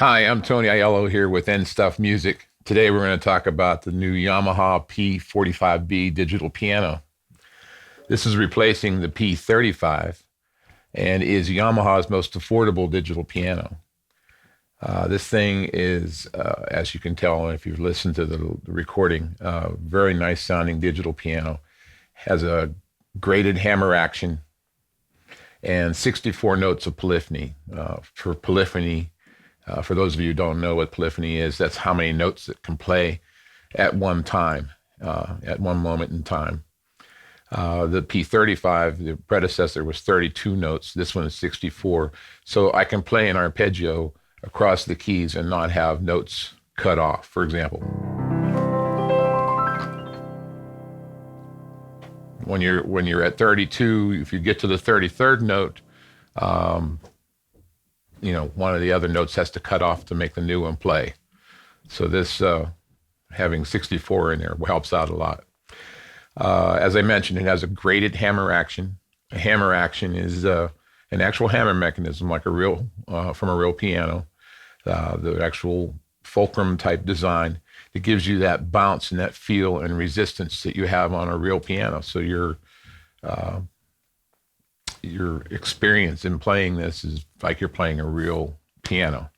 Hi, I'm Tony Aiello here with N Stuff Music. Today we're going to talk about the new Yamaha P-45B digital piano. This is replacing the P-35 and is Yamaha's most affordable digital piano. This thing is, as you can tell if you've listened to the recording, very nice sounding digital piano. Has a graded hammer action and 64 notes of polyphony. For polyphony, for those of you who don't know what polyphony is, that's how many notes it can play at one time, at one moment in time. The P-35, the predecessor, was 32 notes. This one is 64. So I can play an arpeggio across the keys and not have notes cut off. For example, when you're at 32, if you get to the 33rd note, one of the other notes has to cut off to make the new one play. So this having 64 in there helps out a lot. As I mentioned, it has a graded hammer action. A hammer action is an actual hammer mechanism, like from a real piano. The actual fulcrum type design that gives you that bounce and that feel and resistance that you have on a real piano. So your experience in playing this is like you're playing a real piano.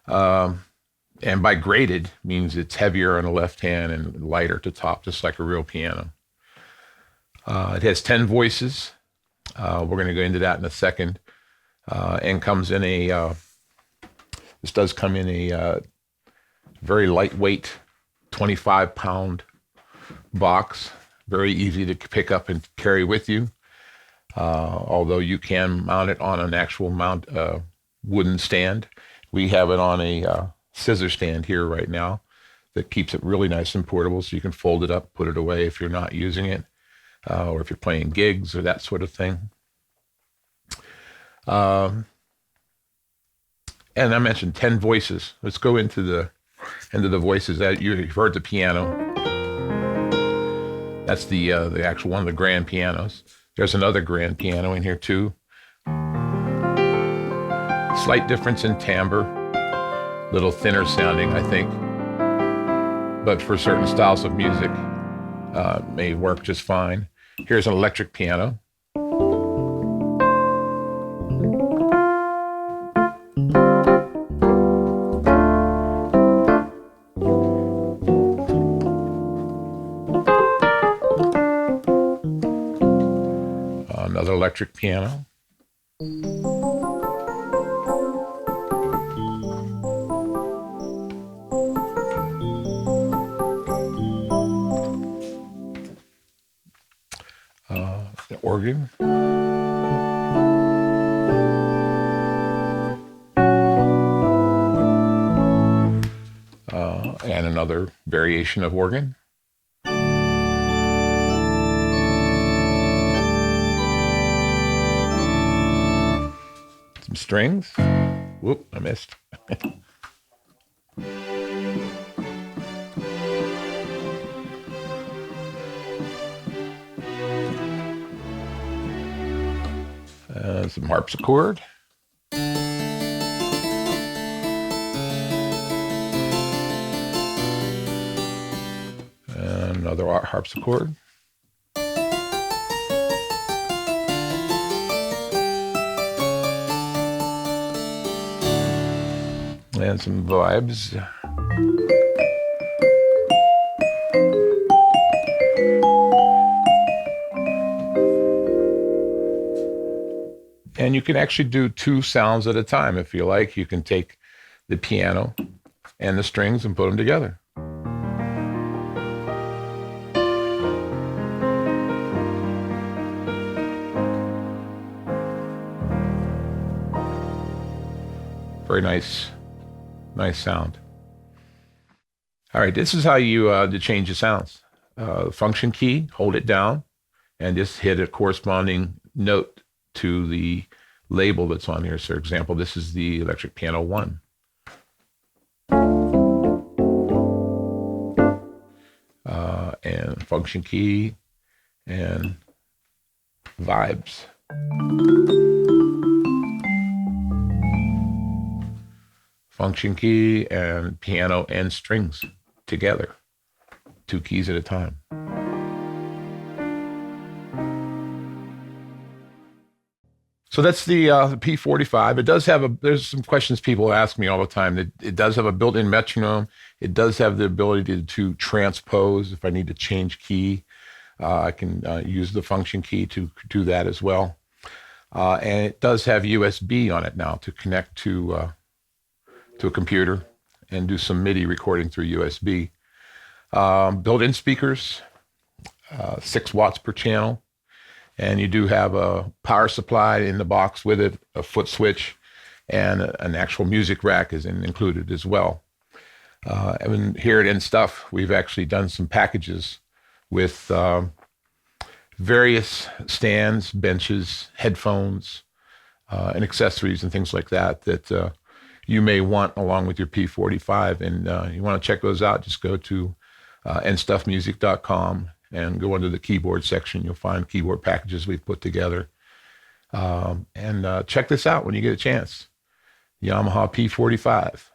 And by graded means it's heavier on the left hand and lighter to top, just like a real piano. It has 10 voices. We're going to go into that in a second. And comes in this does come in a very lightweight 25-pound box. Very easy to pick up and carry with you. Although you can mount it on an actual wooden stand. We have it on a scissor stand here right now that keeps it really nice and portable, so you can fold it up, put it away if you're not using it, or if you're playing gigs or that sort of thing. And I mentioned 10 voices. Let's go into the voices. That you've heard the piano. That's the actual one of the grand pianos. There's another grand piano in here too. Slight difference in timbre, little thinner sounding, I think. But for certain styles of music, may work just fine. Here's an electric piano. Another electric piano. The organ. And another variation of organ. Some strings. Whoop, I missed. Some harpsichord. And another harpsichord. And some vibes. And you can actually do two sounds at a time if you like. You can take the piano and the strings and put them together. Very nice sound. All right, this is how you to change the sounds. Function key, hold it down, and just hit a corresponding note to the label that's on here. So, for example, this is the electric piano 1. And function key and vibes. function key and piano and strings together, 2 keys at a time. So that's the P-45. It does have there's some questions people ask me all the time. It does have a built-in metronome. It does have the ability to transpose. If I need to change key, I can use the function key to do that as well. And it does have USB on it now to connect to a computer and do some MIDI recording through USB. Built-in speakers, 6 watts per channel. And you do have a power supply in the box with it, a foot switch, and an actual music rack is included as well. And here at N-Stuff, we've actually done some packages with various stands, benches, headphones, and accessories and things like that you may want along with your P-45. And you want to check those out, just go to nstuffmusic.com and go into the keyboard section. You'll find keyboard packages we've put together. And check this out when you get a chance. Yamaha P-45.